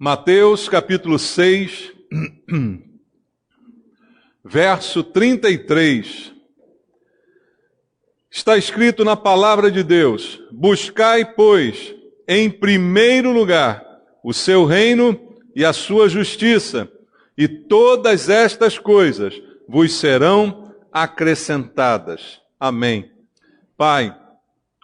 Mateus capítulo 6, verso 33. Está escrito na palavra de Deus: buscai, pois, em primeiro lugar o seu reino e a sua justiça, e todas estas coisas vos serão acrescentadas. Amém. Pai,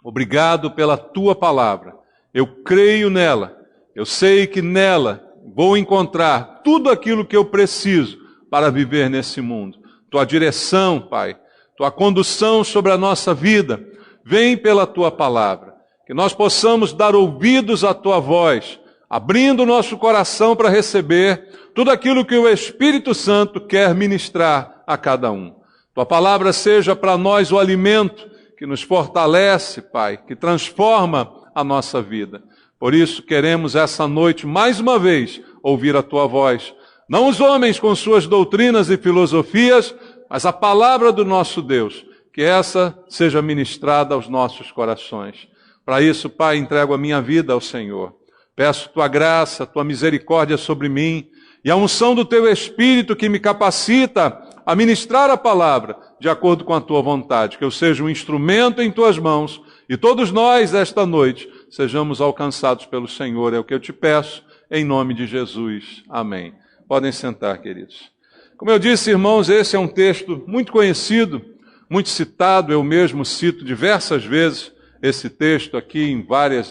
obrigado pela tua palavra. Eu creio nela. Eu sei que nela vou encontrar tudo aquilo que eu preciso para viver nesse mundo. Tua direção, Pai, tua condução sobre a nossa vida, vem pela tua palavra. Que nós possamos dar ouvidos à tua voz, abrindo o nosso coração para receber tudo aquilo que o Espírito Santo quer ministrar a cada um. Tua palavra seja para nós o alimento que nos fortalece, Pai, que transforma a nossa vida. Por isso queremos essa noite, mais uma vez, ouvir a tua voz. Não os homens com suas doutrinas e filosofias, mas a palavra do nosso Deus. Que essa seja ministrada aos nossos corações. Para isso, Pai, entrego a minha vida ao Senhor. Peço tua graça, tua misericórdia sobre mim e a unção do teu Espírito que me capacita a ministrar a palavra de acordo com a tua vontade. Que eu seja um instrumento em tuas mãos e todos nós, esta noite, sejamos alcançados pelo Senhor. É o que eu te peço, em nome de Jesus. Amém. Podem sentar, queridos. Como eu disse, irmãos, esse é um texto muito conhecido, muito citado. Eu mesmo cito diversas vezes esse texto aqui em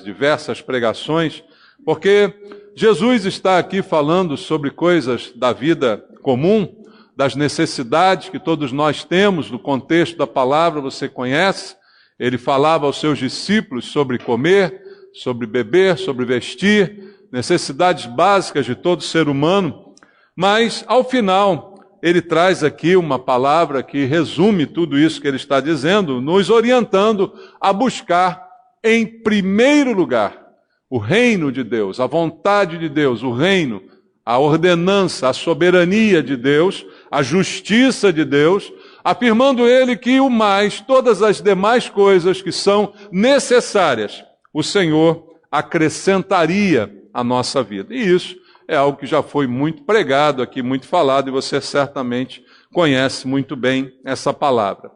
diversas pregações, porque Jesus está aqui falando sobre coisas da vida comum, das necessidades que todos nós temos no contexto da palavra, você conhece. Ele falava aos seus discípulos sobre comer, sobre beber, sobre vestir, necessidades básicas de todo ser humano. Mas, ao final, ele traz aqui uma palavra que resume tudo isso que ele está dizendo, nos orientando a buscar, em primeiro lugar, o reino de Deus, a vontade de Deus, o reino, a ordenança, a soberania de Deus, a justiça de Deus, afirmando ele que o mais, todas as demais coisas que são necessárias, o Senhor acrescentaria à nossa vida. E isso é algo que já foi muito pregado aqui, muito falado, e você certamente conhece muito bem essa palavra.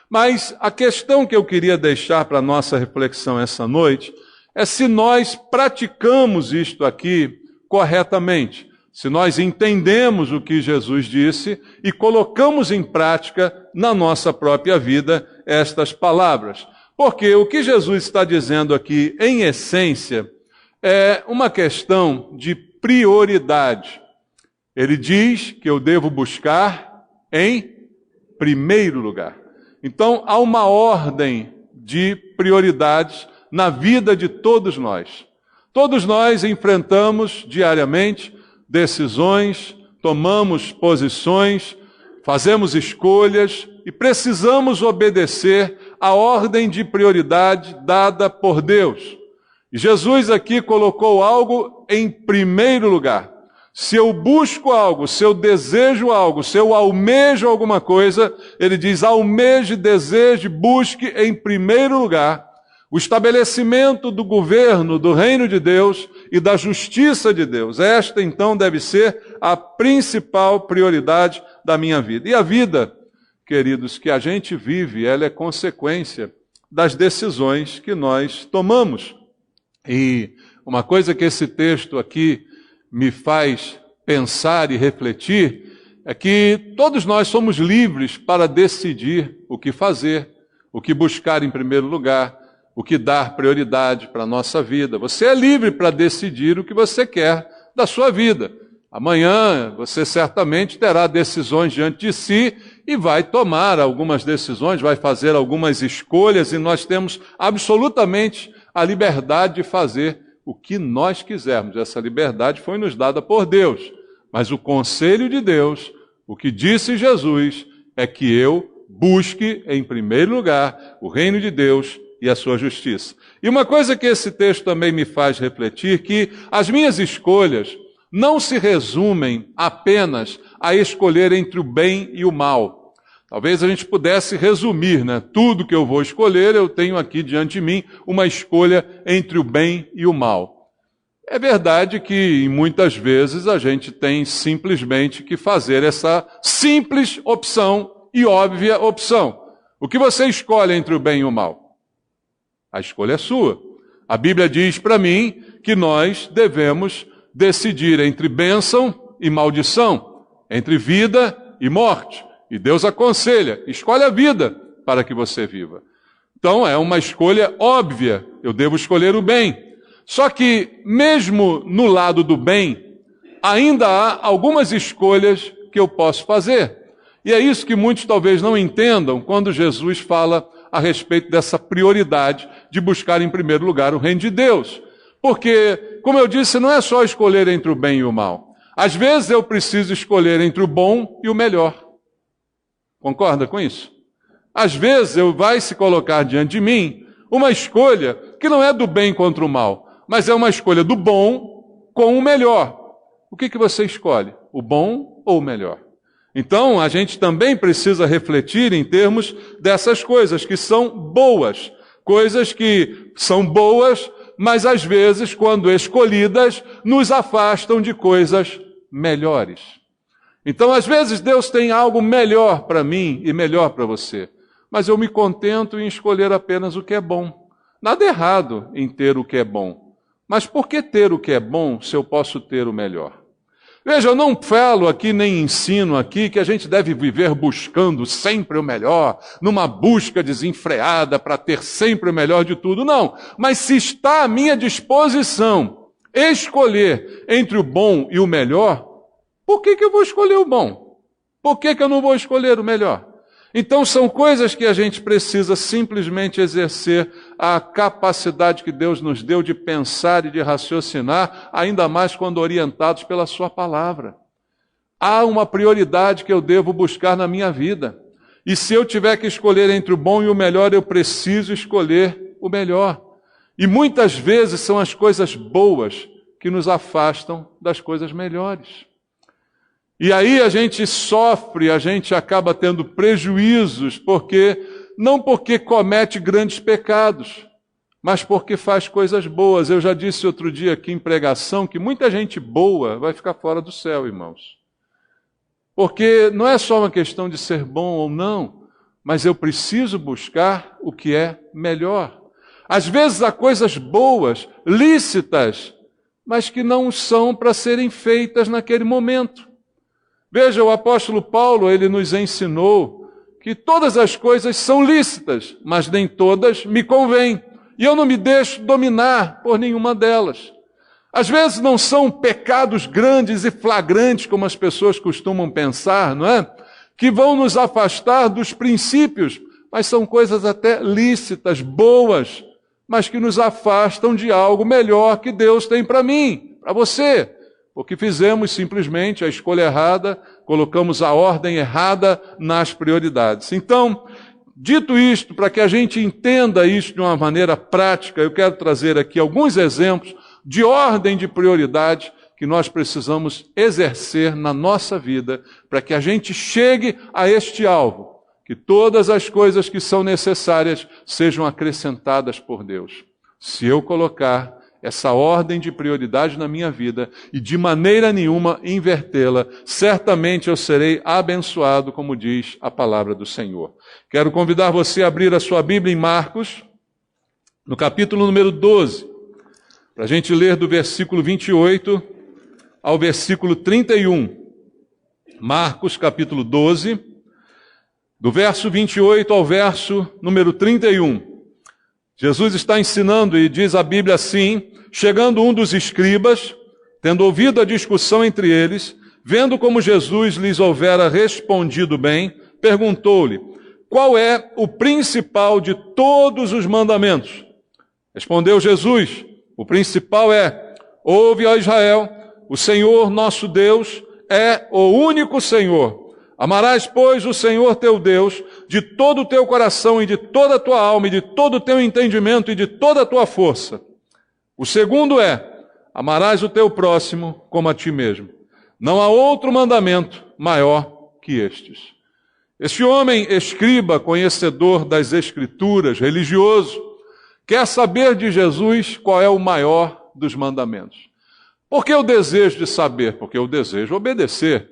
Mas a questão que eu queria deixar para a nossa reflexão essa noite é se nós praticamos isto aqui corretamente, se nós entendemos o que Jesus disse e colocamos em prática na nossa própria vida estas palavras. Porque o que Jesus está dizendo aqui, em essência, é uma questão de prioridade. Ele diz que eu devo buscar em primeiro lugar. Então, há uma ordem de prioridades na vida de todos nós. Todos nós enfrentamos diariamente decisões, tomamos posições, fazemos escolhas e precisamos obedecer à ordem de prioridade dada por Deus. E Jesus aqui colocou algo em primeiro lugar. Se eu busco algo, se eu desejo algo, se eu almejo alguma coisa, ele diz: almeje, deseje, busque em primeiro lugar o estabelecimento do governo, do reino de Deus e da justiça de Deus. Esta, então, deve ser a principal prioridade da minha vida. E a vida, queridos, que a gente vive, ela é consequência das decisões que nós tomamos. E uma coisa que esse texto aqui me faz pensar e refletir é que todos nós somos livres para decidir o que fazer, o que buscar em primeiro lugar, o que dar prioridade para a nossa vida. Você é livre para decidir o que você quer da sua vida. Amanhã você certamente terá decisões diante de si e vai tomar algumas decisões, vai fazer algumas escolhas, e nós temos absolutamente a liberdade de fazer o que nós quisermos. Essa liberdade foi nos dada por Deus. Mas o conselho de Deus, o que disse Jesus, é que eu busque em primeiro lugar o reino de Deus e a sua justiça. E uma coisa que esse texto também me faz refletir, que as minhas escolhas não se resumem apenas a escolher entre o bem e o mal. Talvez a gente pudesse resumir, né? Tudo que eu vou escolher, eu tenho aqui diante de mim uma escolha entre o bem e o mal. É verdade que muitas vezes a gente tem simplesmente que fazer essa simples opção e óbvia opção. O que você escolhe entre o bem e o mal? A escolha é sua. A Bíblia diz para mim que nós devemos decidir entre bênção e maldição, entre vida e morte. E Deus aconselha, escolhe a vida para que você viva. Então é uma escolha óbvia, eu devo escolher o bem. Só que mesmo no lado do bem, ainda há algumas escolhas que eu posso fazer. E é isso que muitos talvez não entendam quando Jesus fala a respeito dessa prioridade de buscar em primeiro lugar o reino de Deus. Porque, como eu disse, não é só escolher entre o bem e o mal. Às vezes eu preciso escolher entre o bom e o melhor. Concorda com isso? Às vezes vai se colocar diante de mim uma escolha que não é do bem contra o mal, mas é uma escolha do bom com o melhor. O que você escolhe? O bom ou o melhor? Então, a gente também precisa refletir em termos dessas coisas que são boas. Coisas que são boas, mas às vezes, quando escolhidas, nos afastam de coisas melhores. Então, às vezes, Deus tem algo melhor para mim e melhor para você. Mas eu me contento em escolher apenas o que é bom. Nada errado em ter o que é bom. Mas por que ter o que é bom se eu posso ter o melhor? Veja, eu não falo aqui, nem ensino aqui, que a gente deve viver buscando sempre o melhor, numa busca desenfreada para ter sempre o melhor de tudo, não. Mas se está à minha disposição escolher entre o bom e o melhor, por que eu vou escolher o bom? Por que eu não vou escolher o melhor? Então são coisas que a gente precisa simplesmente exercer a capacidade que Deus nos deu de pensar e de raciocinar, ainda mais quando orientados pela sua palavra. Há uma prioridade que eu devo buscar na minha vida. E se eu tiver que escolher entre o bom e o melhor, eu preciso escolher o melhor. E muitas vezes são as coisas boas que nos afastam das coisas melhores. E aí a gente sofre, a gente acaba tendo prejuízos, não porque comete grandes pecados, mas porque faz coisas boas. Eu já disse outro dia aqui em pregação que muita gente boa vai ficar fora do céu, irmãos. Porque não é só uma questão de ser bom ou não, mas eu preciso buscar o que é melhor. Às vezes há coisas boas, lícitas, mas que não são para serem feitas naquele momento. Veja, o apóstolo Paulo, ele nos ensinou que todas as coisas são lícitas, mas nem todas me convêm. E eu não me deixo dominar por nenhuma delas. Às vezes não são pecados grandes e flagrantes, como as pessoas costumam pensar, não é? Que vão nos afastar dos princípios, mas são coisas até lícitas, boas, mas que nos afastam de algo melhor que Deus tem para mim, para você. Porque fizemos simplesmente a escolha errada, colocamos a ordem errada nas prioridades. Então, dito isto, para que a gente entenda isso de uma maneira prática, eu quero trazer aqui alguns exemplos de ordem de prioridade que nós precisamos exercer na nossa vida, para que a gente chegue a este alvo, que todas as coisas que são necessárias sejam acrescentadas por Deus. Se eu colocar essa ordem de prioridade na minha vida e de maneira nenhuma invertê-la, certamente eu serei abençoado, como diz a palavra do Senhor. Quero convidar você a abrir a sua Bíblia em Marcos, no capítulo número 12, para a gente ler do versículo 28 ao versículo 31. Marcos, capítulo 12, do verso 28 ao verso número 31. Jesus está ensinando e diz a Bíblia assim: chegando um dos escribas, tendo ouvido a discussão entre eles, vendo como Jesus lhes houvera respondido bem, perguntou-lhe: qual é o principal de todos os mandamentos? Respondeu Jesus: o principal é: ouve, ó Israel, o Senhor nosso Deus é o único Senhor. Amarás, pois, o Senhor teu Deus de todo o teu coração e de toda a tua alma e de todo o teu entendimento e de toda a tua força. O segundo é: amarás o teu próximo como a ti mesmo. Não há outro mandamento maior que estes. Este homem, escriba, conhecedor das Escrituras, religioso, quer saber de Jesus qual é o maior dos mandamentos. Por que o desejo de saber? Porque eu desejo obedecer.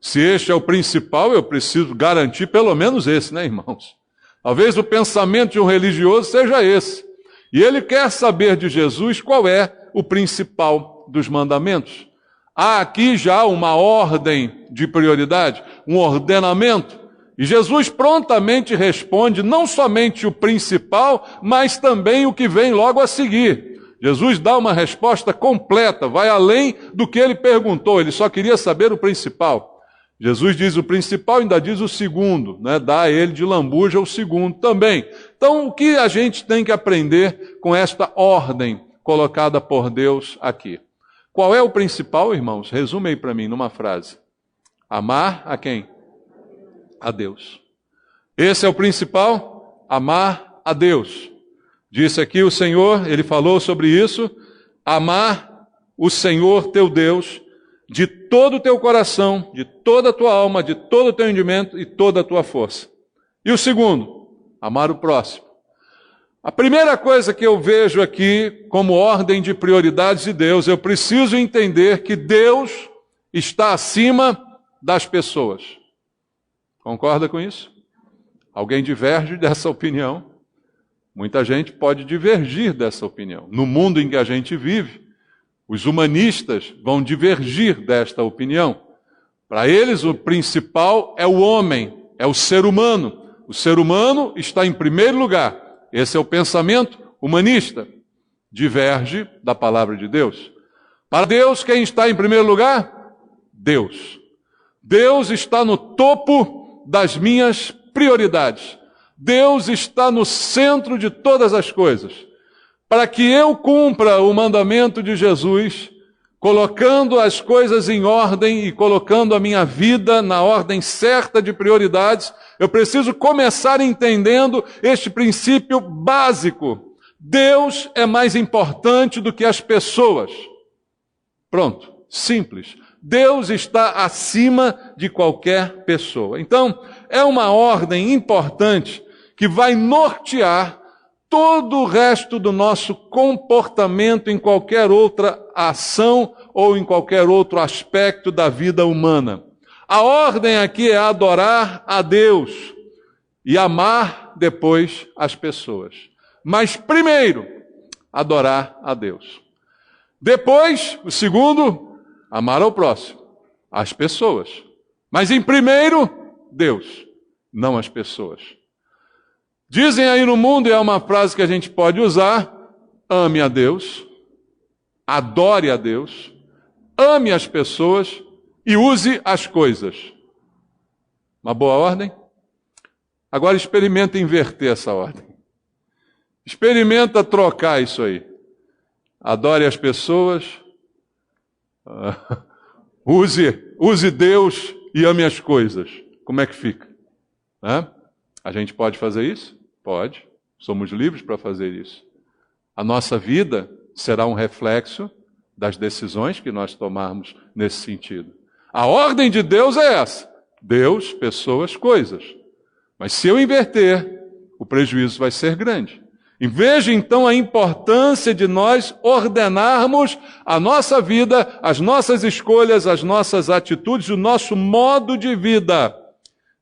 Se este é o principal, eu preciso garantir pelo menos esse, né, irmãos? Talvez o pensamento de um religioso seja esse. E ele quer saber de Jesus qual é o principal dos mandamentos. Há aqui já uma ordem de prioridade, um ordenamento. E Jesus prontamente responde não somente o principal, mas também o que vem logo a seguir. Jesus dá uma resposta completa, vai além do que ele perguntou, ele só queria saber o principal. Jesus diz o principal, ainda diz o segundo, né? Dá a ele de lambuja o segundo também. Então, o que a gente tem que aprender com esta ordem colocada por Deus aqui? Qual é o principal, irmãos? Resume aí para mim numa frase. Amar a quem? A Deus. Esse é o principal? Amar a Deus. Disse aqui o Senhor, ele falou sobre isso, amar o Senhor teu Deus de todo o teu coração, de toda a tua alma, de todo o teu entendimento e toda a tua força. E o segundo, amar o próximo. A primeira coisa que eu vejo aqui como ordem de prioridades de Deus, eu preciso entender que Deus está acima das pessoas. Concorda com isso? Alguém diverge dessa opinião? Muita gente pode divergir dessa opinião. No mundo em que a gente vive, os humanistas vão divergir desta opinião. Para eles, o principal é o homem, é o ser humano. O ser humano está em primeiro lugar. Esse é o pensamento humanista. Diverge da palavra de Deus. Para Deus, quem está em primeiro lugar? Deus. Deus está no topo das minhas prioridades. Deus está no centro de todas as coisas. Para que eu cumpra o mandamento de Jesus, colocando as coisas em ordem e colocando a minha vida na ordem certa de prioridades, eu preciso começar entendendo este princípio básico. Deus é mais importante do que as pessoas. Pronto, simples. Deus está acima de qualquer pessoa. Então, é uma ordem importante que vai nortear todo o resto do nosso comportamento em qualquer outra ação ou em qualquer outro aspecto da vida humana. A ordem aqui é adorar a Deus e amar depois as pessoas. Mas primeiro, adorar a Deus. Depois, o segundo, amar ao próximo, as pessoas. Mas em primeiro, Deus, não as pessoas. Dizem aí no mundo, e é uma frase que a gente pode usar, ame a Deus, adore a Deus, ame as pessoas e use as coisas. Uma boa ordem? Agora experimenta inverter essa ordem. Experimenta trocar isso aí. Adore as pessoas, use Deus e ame as coisas. Como é que fica? A gente pode fazer isso? Pode. Somos livres para fazer isso. A nossa vida será um reflexo das decisões que nós tomarmos nesse sentido. A ordem de Deus é essa. Deus, pessoas, coisas. Mas se eu inverter, o prejuízo vai ser grande. E veja então a importância de nós ordenarmos a nossa vida, as nossas escolhas, as nossas atitudes, o nosso modo de vida.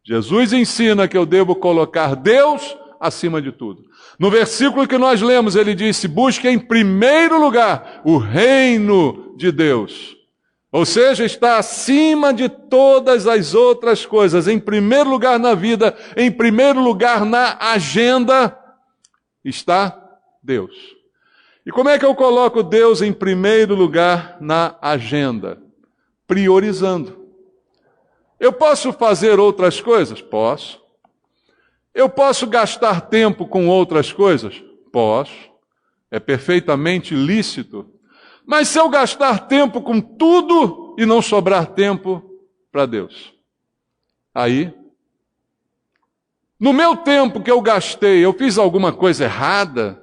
Jesus ensina que eu devo colocar Deus acima de tudo. No versículo que nós lemos, ele disse, busque em primeiro lugar o reino de Deus. Ou seja, está acima de todas as outras coisas. Em primeiro lugar na vida, em primeiro lugar na agenda, está Deus. E como é que eu coloco Deus em primeiro lugar na agenda? Priorizando. Eu posso fazer outras coisas? Posso. Eu posso gastar tempo com outras coisas? Posso. É perfeitamente lícito. Mas se eu gastar tempo com tudo e não sobrar tempo para Deus? Aí, no meu tempo que eu gastei, eu fiz alguma coisa errada?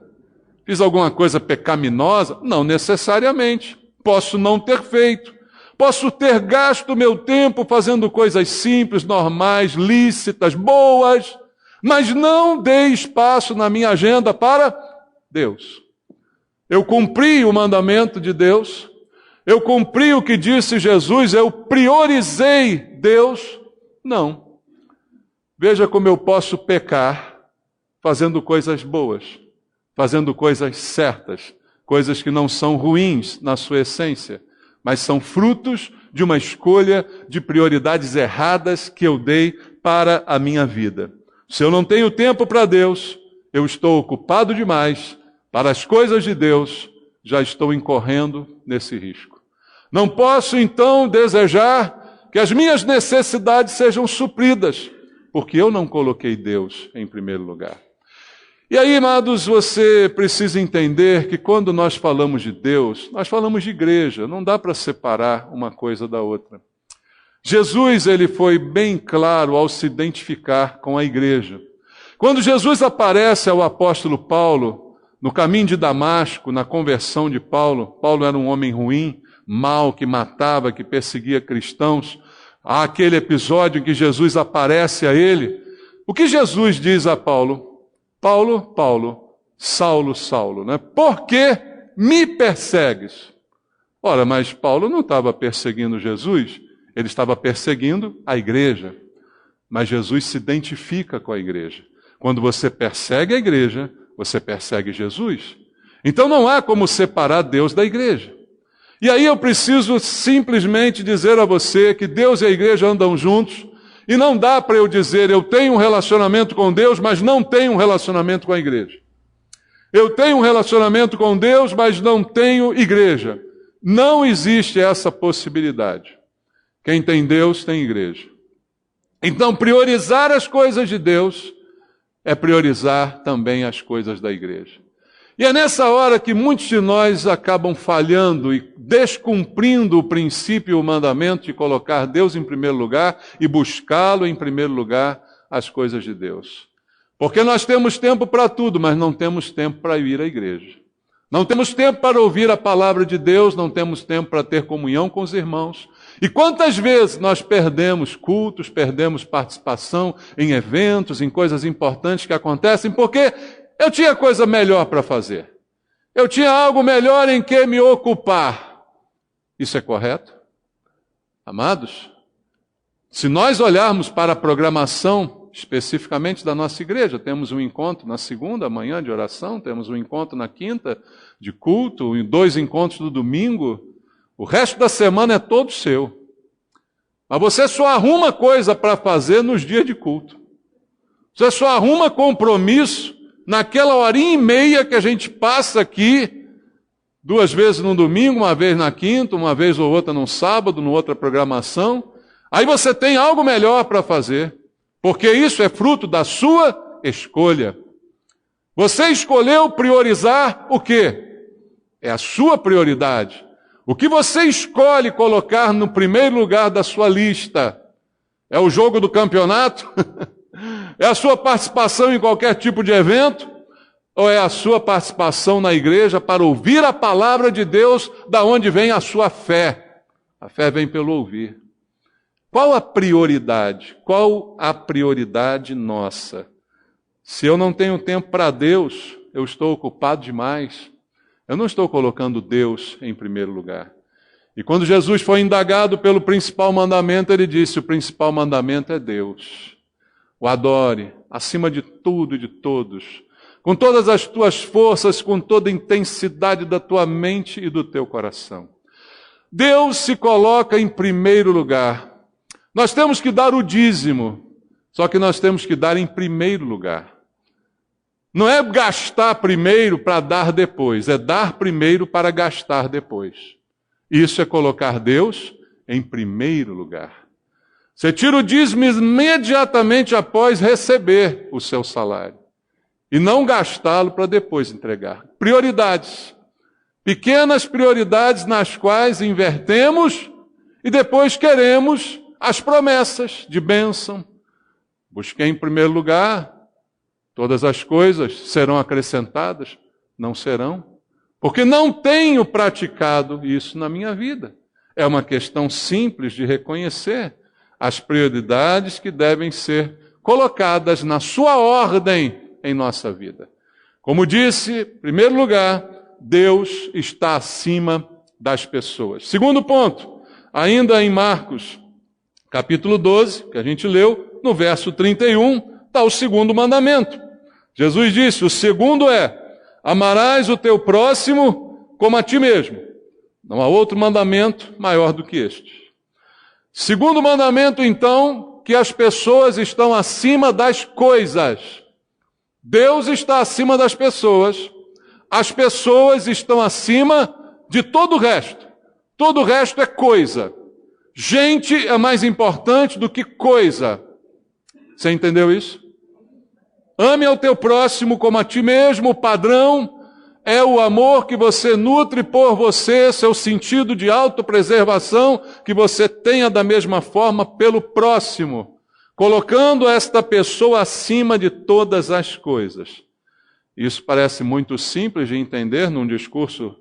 Fiz alguma coisa pecaminosa? Não necessariamente. Posso não ter feito. Posso ter gasto meu tempo fazendo coisas simples, normais, lícitas, boas, mas não dei espaço na minha agenda para Deus. Eu cumpri o mandamento de Deus, Eu cumpri o que disse Jesus, eu priorizei Deus? Não. Veja como eu posso pecar fazendo coisas boas, fazendo coisas certas, coisas que não são ruins na sua essência, mas são frutos de uma escolha de prioridades erradas que eu dei para a minha vida. Se eu não tenho tempo para Deus, eu estou ocupado demais para as coisas de Deus, já estou incorrendo nesse risco. Não posso, então, desejar que as minhas necessidades sejam supridas, porque eu não coloquei Deus em primeiro lugar. E aí, amados, você precisa entender que quando nós falamos de Deus, nós falamos de igreja, não dá para separar uma coisa da outra. Jesus, ele foi bem claro ao se identificar com a igreja. Quando Jesus aparece ao apóstolo Paulo, no caminho de Damasco, na conversão de Paulo, Paulo era um homem ruim, mau, que matava, que perseguia cristãos. Há aquele episódio em que Jesus aparece a ele. O que Jesus diz a Paulo? Paulo, Paulo, Saulo, Saulo, né? Por que me persegues? Ora, mas Paulo não estava perseguindo Jesus, ele estava perseguindo a igreja. Mas Jesus se identifica com a igreja. Quando você persegue a igreja, você persegue Jesus. Então não há como separar Deus da igreja. E aí eu preciso simplesmente dizer a você que Deus e a igreja andam juntos, e não dá para eu dizer, eu tenho um relacionamento com Deus, mas não tenho um relacionamento com a igreja. Eu tenho um relacionamento com Deus, mas não tenho igreja. Não existe essa possibilidade. Quem tem Deus tem igreja. Então, priorizar as coisas de Deus é priorizar também as coisas da igreja. E é nessa hora que muitos de nós acabam falhando e descumprindo o princípio e o mandamento de colocar Deus em primeiro lugar e buscá-lo em primeiro lugar as coisas de Deus. Porque nós temos tempo para tudo, mas não temos tempo para ir à igreja. Não temos tempo para ouvir a palavra de Deus, não temos tempo para ter comunhão com os irmãos. E quantas vezes nós perdemos cultos, perdemos participação em eventos, em coisas importantes que acontecem, porque eu tinha coisa melhor para fazer. Eu tinha algo melhor em que me ocupar. Isso é correto? Amados, se nós olharmos para a programação, especificamente da nossa igreja, temos um encontro na segunda, manhã de oração, temos um encontro na quinta de culto, 2 encontros no domingo, o resto da semana é todo seu. Mas você só arruma coisa para fazer nos dias de culto. Você só arruma compromisso naquela horinha e meia que a gente passa aqui, 2 vezes no domingo, 1 vez na quinta, 1 vez ou outra no sábado, numa outra programação. Aí você tem algo melhor para fazer, porque isso é fruto da sua escolha. Você escolheu priorizar o quê? É a sua prioridade. O que você escolhe colocar no primeiro lugar da sua lista? É o jogo do campeonato? É a sua participação em qualquer tipo de evento? Ou é a sua participação na igreja para ouvir a palavra de Deus, da onde vem a sua fé? A fé vem pelo ouvir. Qual a prioridade? Qual a prioridade nossa? Se eu não tenho tempo para Deus, eu estou ocupado demais. Eu não estou colocando Deus em primeiro lugar. E quando Jesus foi indagado pelo principal mandamento, ele disse, o principal mandamento é Deus. O adore, acima de tudo e de todos, com todas as tuas forças, com toda a intensidade da tua mente e do teu coração. Deus se coloca em primeiro lugar. Nós temos que dar o dízimo, só que nós temos que dar em primeiro lugar. Não é gastar primeiro para dar depois, é dar primeiro para gastar depois. Isso é colocar Deus em primeiro lugar. Você tira o dízimo imediatamente após receber o seu salário. E não gastá-lo para depois entregar. Prioridades. Pequenas prioridades nas quais invertemos e depois queremos as promessas de bênção. Busquei em primeiro lugar, todas as coisas serão acrescentadas. Não serão. Porque não tenho praticado isso na minha vida. É uma questão simples de reconhecer as prioridades que devem ser colocadas na sua ordem em nossa vida. Como disse, em primeiro lugar, Deus está acima das pessoas. Segundo ponto, ainda em Marcos, capítulo 12, que a gente leu, no verso 31, está o segundo mandamento. Jesus disse, o segundo é, amarás o teu próximo como a ti mesmo. Não há outro mandamento maior do que este. Segundo mandamento, então, que as pessoas estão acima das coisas. Deus está acima das pessoas. As pessoas estão acima de todo o resto. Todo o resto é coisa. Gente é mais importante do que coisa. Você entendeu isso? Ame ao teu próximo como a ti mesmo. O padrão é o amor que você nutre por você, seu sentido de autopreservação, que você tenha da mesma forma pelo próximo, colocando esta pessoa acima de todas as coisas. Isso parece muito simples de entender num discurso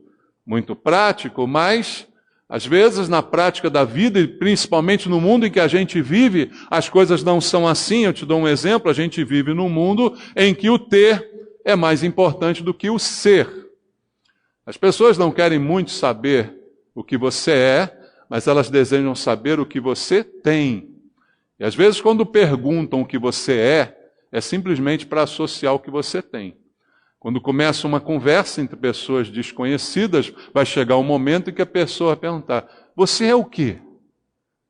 muito prático, mas às vezes na prática da vida, e principalmente no mundo em que a gente vive, as coisas não são assim. Eu te dou um exemplo, a gente vive num mundo em que o ter é mais importante do que o ser. As pessoas não querem muito saber o que você é, mas elas desejam saber o que você tem. E às vezes quando perguntam o que você é simplesmente para associar o que você tem. Quando começa uma conversa entre pessoas desconhecidas, vai chegar um momento em que a pessoa vai perguntar, você é o quê?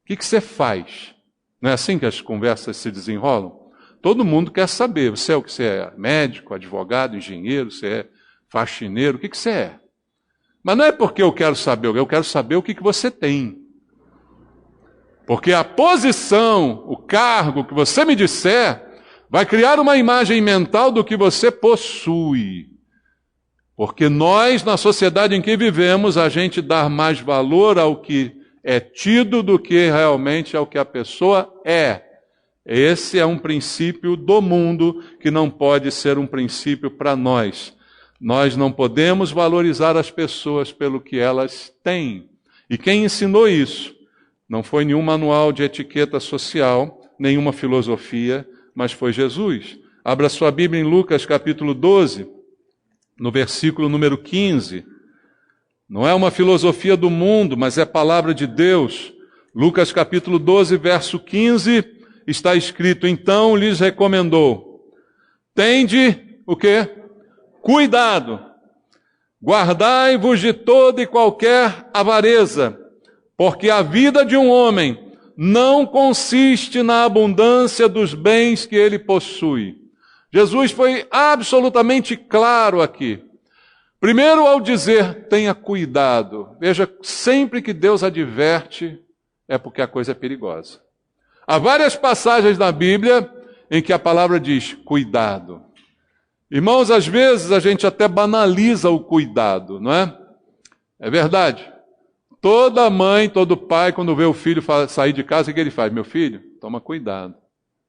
O que você faz? Não é assim que as conversas se desenrolam? Todo mundo quer saber, você é o que você é? Médico, advogado, engenheiro, você é faxineiro, o que você é? Mas não é porque eu quero saber o que você tem. Porque a posição, o cargo que você me disser, vai criar uma imagem mental do que você possui. Porque nós, na sociedade em que vivemos, a gente dá mais valor ao que é tido do que realmente ao que a pessoa é. Esse é um princípio do mundo que não pode ser um princípio para nós. Nós não podemos valorizar as pessoas pelo que elas têm. E quem ensinou isso? Não foi nenhum manual de etiqueta social, nenhuma filosofia, mas foi Jesus. Abra sua Bíblia em Lucas capítulo 12, no versículo número 15. Não é uma filosofia do mundo, mas é palavra de Deus. Lucas capítulo 12, verso 15, está escrito, então lhes recomendou, tende o quê? Cuidado, guardai-vos de toda e qualquer avareza, porque a vida de um homem não consiste na abundância dos bens que ele possui. Jesus foi absolutamente claro aqui. Primeiro, ao dizer, tenha cuidado. Veja, sempre que Deus adverte, é porque a coisa é perigosa. Há várias passagens na Bíblia em que a palavra diz, cuidado. Irmãos, às vezes a gente até banaliza o cuidado, não é? É verdade. Toda mãe, todo pai, quando vê o filho sair de casa, o que ele faz? Meu filho, toma cuidado,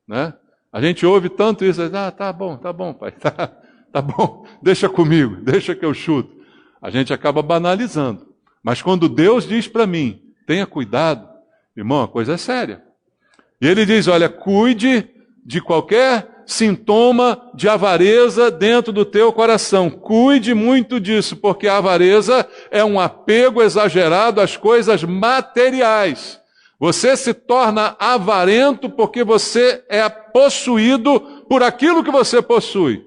né? A gente ouve tanto isso, tá bom, pai, tá bom, deixa comigo, deixa que eu chuto. A gente acaba banalizando. Mas quando Deus diz para mim, tenha cuidado, irmão, a coisa é séria. E ele diz, olha, cuide de qualquer sintoma de avareza dentro do teu coração. Cuide muito disso, porque a avareza é um apego exagerado às coisas materiais. Você se torna avarento porque você é possuído por aquilo que você possui.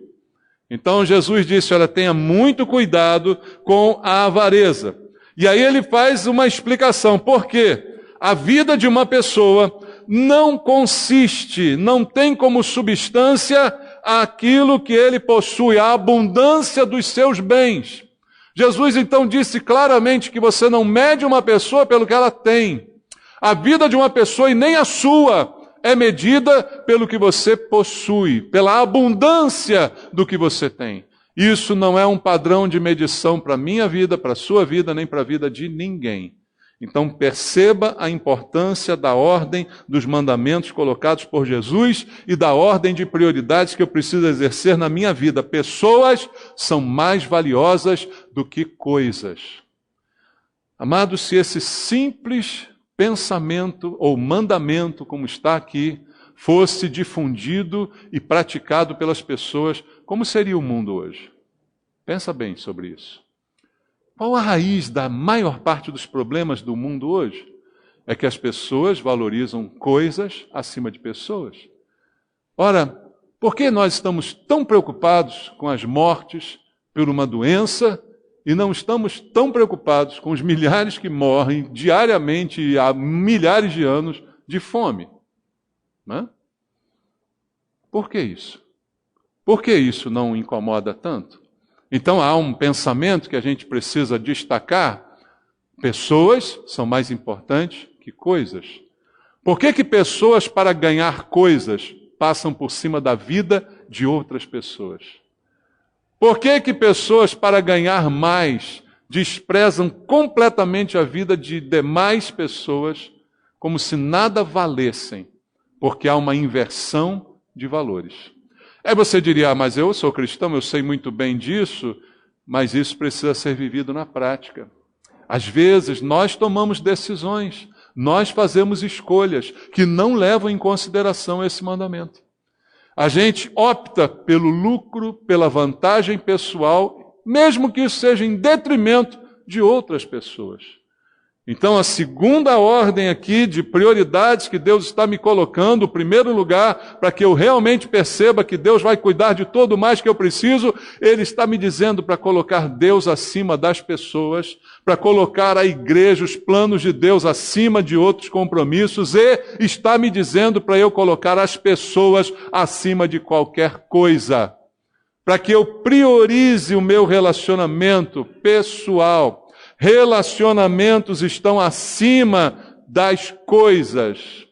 Então Jesus disse, olha, tenha muito cuidado com a avareza. E aí ele faz uma explicação. Por quê? A vida de uma pessoa não consiste, não tem como substância aquilo que ele possui, a abundância dos seus bens. Jesus então disse claramente que você não mede uma pessoa pelo que ela tem. A vida de uma pessoa, e nem a sua, é medida pelo que você possui, pela abundância do que você tem. Isso não é um padrão de medição para a minha vida, para a sua vida, nem para a vida de ninguém. Então perceba a importância da ordem dos mandamentos colocados por Jesus e da ordem de prioridades que eu preciso exercer na minha vida. Pessoas são mais valiosas do que coisas. Amados, se esse simples pensamento ou mandamento, como está aqui, fosse difundido e praticado pelas pessoas, como seria o mundo hoje? Pensa bem sobre isso. Qual a raiz da maior parte dos problemas do mundo hoje? É que as pessoas valorizam coisas acima de pessoas. Ora, por que nós estamos tão preocupados com as mortes por uma doença e não estamos tão preocupados com os milhares que morrem diariamente há milhares de anos de fome? Né? Por que isso? Por que isso não incomoda tanto? Então há um pensamento que a gente precisa destacar. Pessoas são mais importantes que coisas. Por que pessoas, para ganhar coisas, passam por cima da vida de outras pessoas? Por que pessoas, para ganhar mais, desprezam completamente a vida de demais pessoas como se nada valessem? Porque há uma inversão de valores. Aí você diria, mas eu sou cristão, eu sei muito bem disso, mas isso precisa ser vivido na prática. Às vezes nós tomamos decisões, nós fazemos escolhas que não levam em consideração esse mandamento. A gente opta pelo lucro, pela vantagem pessoal, mesmo que isso seja em detrimento de outras pessoas. Então, a segunda ordem aqui de prioridades que Deus está me colocando, o primeiro lugar, para que eu realmente perceba que Deus vai cuidar de todo o mais que eu preciso, Ele está me dizendo para colocar Deus acima das pessoas, para colocar a igreja, os planos de Deus acima de outros compromissos, e está me dizendo para eu colocar as pessoas acima de qualquer coisa, para que eu priorize o meu relacionamento pessoal. Relacionamentos estão acima das coisas.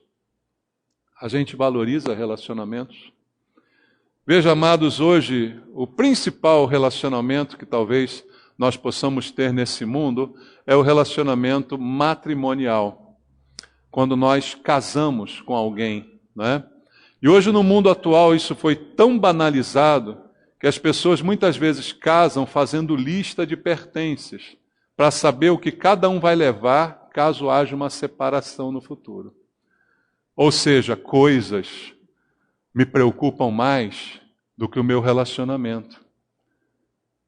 A gente valoriza relacionamentos. Veja, amados, hoje o principal relacionamento que talvez nós possamos ter nesse mundo é o relacionamento matrimonial. Quando nós casamos com alguém, né? E hoje no mundo atual isso foi tão banalizado que as pessoas muitas vezes casam fazendo lista de pertences, para saber o que cada um vai levar caso haja uma separação no futuro. Ou seja, coisas me preocupam mais do que o meu relacionamento.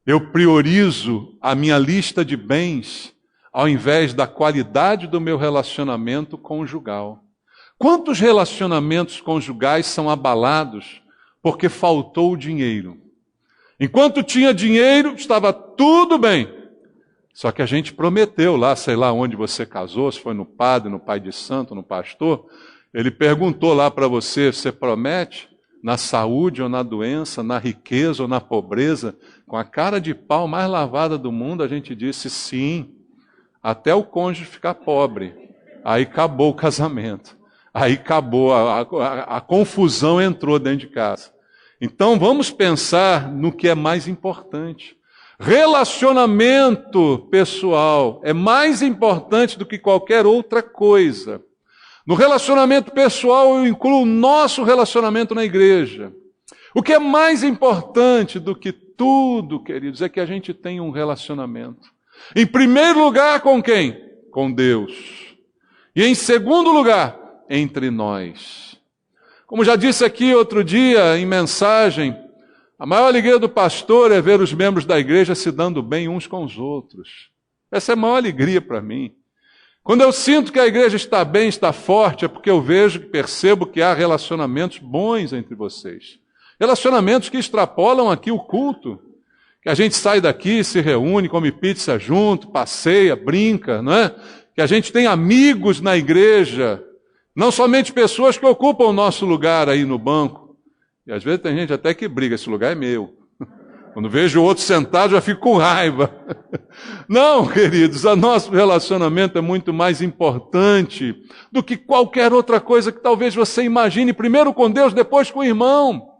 Eu priorizo a minha lista de bens ao invés da qualidade do meu relacionamento conjugal. Quantos relacionamentos conjugais são abalados porque faltou o dinheiro? Enquanto tinha dinheiro, estava tudo bem. Só que a gente prometeu lá, sei lá onde você casou, se foi no padre, no pai de santo, no pastor, ele perguntou lá para você, você promete na saúde ou na doença, na riqueza ou na pobreza? Com a cara de pau mais lavada do mundo, a gente disse sim, até o cônjuge ficar pobre. Aí acabou o casamento, aí acabou, a confusão entrou dentro de casa. Então vamos pensar no que é mais importante. Relacionamento pessoal é mais importante do que qualquer outra coisa. No relacionamento pessoal eu incluo o nosso relacionamento na igreja. O que é mais importante do que tudo, queridos, é que a gente tenha um relacionamento. Em primeiro lugar, com quem? Com Deus. E em segundo lugar, entre nós. Como já disse aqui outro dia em mensagem, a maior alegria do pastor é ver os membros da igreja se dando bem uns com os outros. Essa é a maior alegria para mim. Quando eu sinto que a igreja está bem, está forte, é porque eu vejo, percebo que há relacionamentos bons entre vocês. Relacionamentos que extrapolam aqui o culto. Que a gente sai daqui, se reúne, come pizza junto, passeia, brinca, não é? Que a gente tem amigos na igreja. Não somente pessoas que ocupam o nosso lugar aí no banco. E às vezes tem gente até que briga, esse lugar é meu. Quando vejo o outro sentado, já fico com raiva. Não, queridos, o nosso relacionamento é muito mais importante do que qualquer outra coisa que talvez você imagine, primeiro com Deus, depois com o irmão.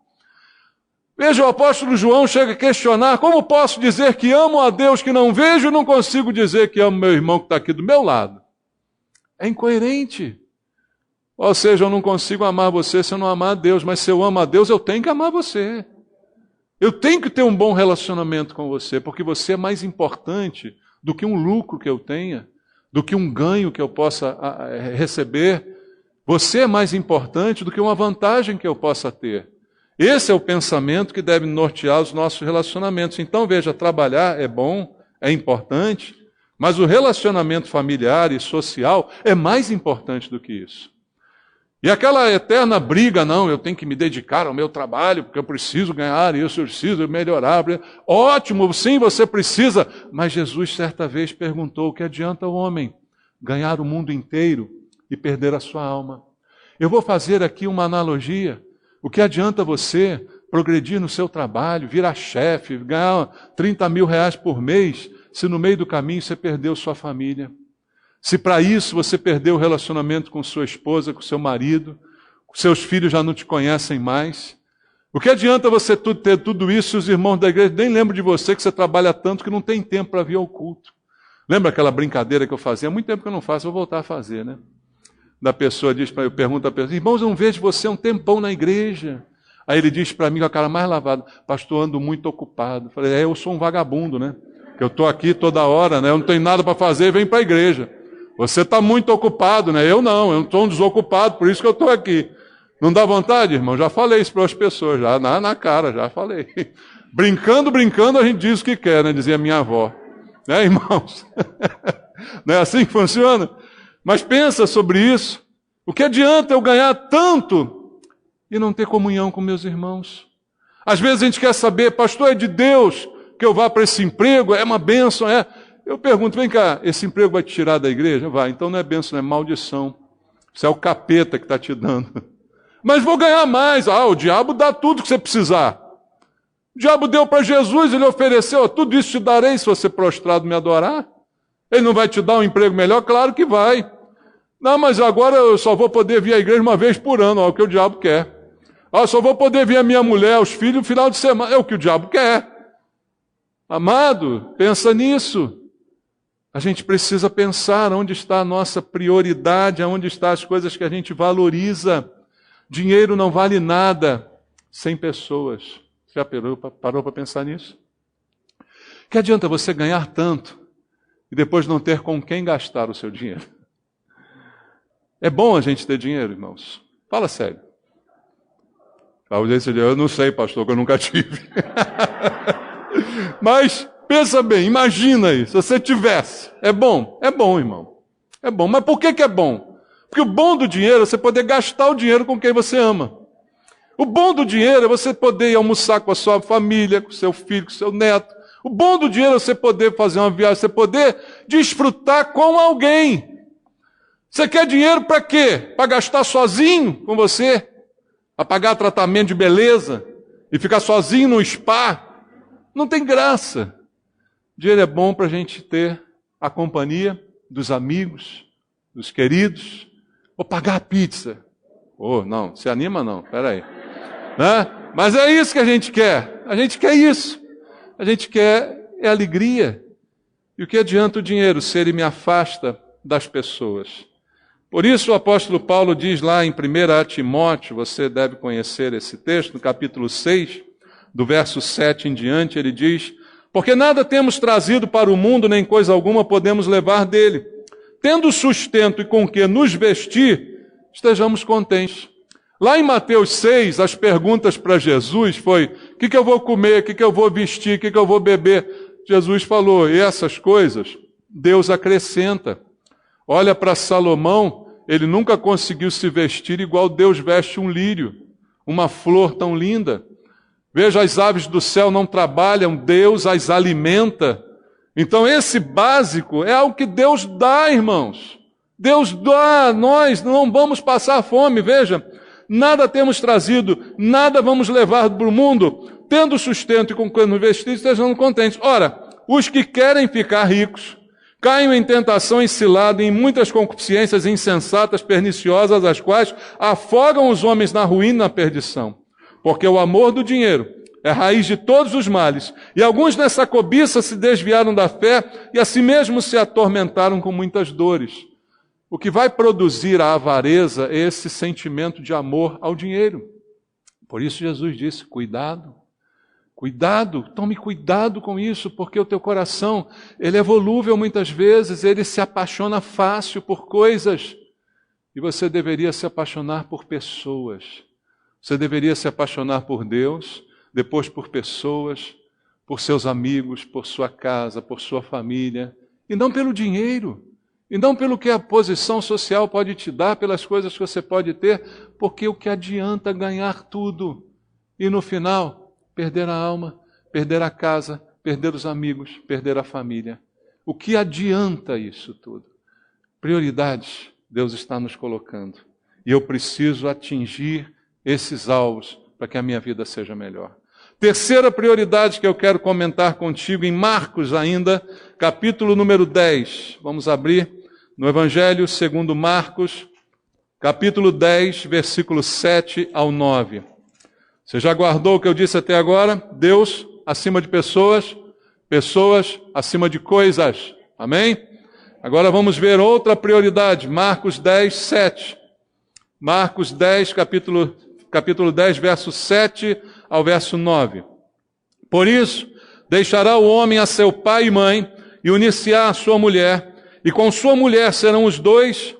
Veja, o apóstolo João chega a questionar, como posso dizer que amo a Deus que não vejo e não consigo dizer que amo meu irmão que está aqui do meu lado? É incoerente. Ou seja, eu não consigo amar você se eu não amar a Deus, mas se eu amo a Deus, eu tenho que amar você. Eu tenho que ter um bom relacionamento com você, porque você é mais importante do que um lucro que eu tenha, do que um ganho que eu possa receber. Você é mais importante do que uma vantagem que eu possa ter. Esse é o pensamento que deve nortear os nossos relacionamentos. Então, veja, trabalhar é bom, é importante, mas o relacionamento familiar e social é mais importante do que isso. E aquela eterna briga, não, eu tenho que me dedicar ao meu trabalho, porque eu preciso ganhar isso, eu preciso melhorar. Ótimo, sim, você precisa. Mas Jesus certa vez perguntou, o que adianta o homem ganhar o mundo inteiro e perder a sua alma? Eu vou fazer aqui uma analogia. O que adianta você progredir no seu trabalho, virar chefe, ganhar 30 mil reais por mês, se no meio do caminho você perdeu sua família? Se para isso você perdeu o relacionamento com sua esposa, com seu marido, seus filhos já não te conhecem mais? O que adianta você ter tudo isso se os irmãos da igreja nem lembram de você, que você trabalha tanto que não tem tempo para vir ao culto? Lembra aquela brincadeira que eu fazia? Há muito tempo que eu não faço, vou voltar a fazer, né? Da pessoa diz para eu pergunto à pessoa, irmãos, eu não vejo você há um tempão na igreja. Aí ele diz para mim com a cara mais lavada, pastor, ando muito ocupado. Eu falei, eu sou um vagabundo, né? Que eu estou aqui toda hora, né? Eu não tenho nada para fazer, vem para a igreja. Você está muito ocupado, né? Eu não sou um desocupado, por isso que eu estou aqui. Não dá vontade, irmão? Já falei isso para as pessoas, já na cara, já falei. Brincando, a gente diz o que quer, né? Dizia minha avó. Né, irmãos? Não é assim que funciona? Mas pensa sobre isso. O que adianta eu ganhar tanto e não ter comunhão com meus irmãos? Às vezes a gente quer saber, pastor, é de Deus que eu vá para esse emprego? É uma bênção, é? Eu pergunto, vem cá, esse emprego vai te tirar da igreja? Vai, então não é bênção, é maldição. Isso é o capeta que está te dando. Mas vou ganhar mais. O diabo dá tudo que você precisar. O diabo deu para Jesus, ele ofereceu, tudo isso te darei se você prostrado me adorar. Ele não vai te dar um emprego melhor? Claro que vai. Não, mas agora eu só vou poder vir à igreja uma vez por ano, é o que o diabo quer. Só vou poder ver a minha mulher, os filhos, no final de semana, é o que o diabo quer. Amado, pensa nisso. A gente precisa pensar onde está a nossa prioridade, onde estão as coisas que a gente valoriza. Dinheiro não vale nada sem pessoas. Já parou para pensar nisso? Que adianta você ganhar tanto e depois não ter com quem gastar o seu dinheiro? É bom a gente ter dinheiro, irmãos? Fala sério. Eu não sei, pastor, que eu nunca tive. Mas pensa bem, imagina aí, se você tivesse. É bom, irmão. É bom. Mas por que é bom? Porque o bom do dinheiro é você poder gastar o dinheiro com quem você ama. O bom do dinheiro é você poder ir almoçar com a sua família, com o seu filho, com o seu neto. O bom do dinheiro é você poder fazer uma viagem, você poder desfrutar com alguém. Você quer dinheiro para quê? Para gastar sozinho com você? Para pagar tratamento de beleza? E ficar sozinho no spa? Não tem graça. Dinheiro é bom para a gente ter a companhia dos amigos, dos queridos, ou pagar a pizza. Não, se anima não, peraí. Né? Mas é isso que a gente quer. A gente quer isso. A gente quer alegria. E o que adianta o dinheiro se ele me afasta das pessoas? Por isso o apóstolo Paulo diz lá em 1 Timóteo, você deve conhecer esse texto, no capítulo 6, do verso 7 em diante, ele diz, porque nada temos trazido para o mundo, nem coisa alguma podemos levar dele. Tendo sustento e com que nos vestir, estejamos contentes. Lá em Mateus 6, as perguntas para Jesus foi, o que eu vou comer, o que eu vou vestir, o que eu vou beber? Jesus falou, e essas coisas Deus acrescenta. Olha para Salomão, ele nunca conseguiu se vestir igual Deus veste um lírio, uma flor tão linda. Veja, as aves do céu não trabalham, Deus as alimenta. Então esse básico é algo que Deus dá, irmãos. Deus dá, nós não vamos passar fome, veja. Nada temos trazido, nada vamos levar para o mundo, tendo sustento e com que nos vestir, estejam contentes. Ora, os que querem ficar ricos, caem em tentação e cilada em muitas concupiscências insensatas, perniciosas, as quais afogam os homens na ruína e na perdição. Porque o amor do dinheiro é a raiz de todos os males. E alguns nessa cobiça se desviaram da fé e a si mesmos se atormentaram com muitas dores. O que vai produzir a avareza é esse sentimento de amor ao dinheiro. Por isso Jesus disse, cuidado. Cuidado, tome cuidado com isso, porque o teu coração, ele é volúvel muitas vezes, ele se apaixona fácil por coisas. E você deveria se apaixonar por pessoas. Você deveria se apaixonar por Deus, depois por pessoas, por seus amigos, por sua casa, por sua família, e não pelo dinheiro, e não pelo que a posição social pode te dar, pelas coisas que você pode ter, porque o que adianta ganhar tudo e no final perder a alma, perder a casa, perder os amigos, perder a família? O que adianta isso tudo? Prioridades Deus está nos colocando. E eu preciso atingir esses alvos para que a minha vida seja melhor. Terceira prioridade que eu quero comentar contigo em Marcos ainda, capítulo número 10. Vamos abrir no Evangelho segundo Marcos, capítulo 10, versículo 7 ao 9. Você já guardou o que eu disse até agora? Deus acima de pessoas, pessoas acima de coisas. Amém? Agora vamos ver outra prioridade, Marcos 10, 7. Marcos 10, capítulo 10, verso 7 ao verso 9. Por isso, deixará o homem a seu pai e mãe, e unir-se-á a sua mulher, e com sua mulher serão os dois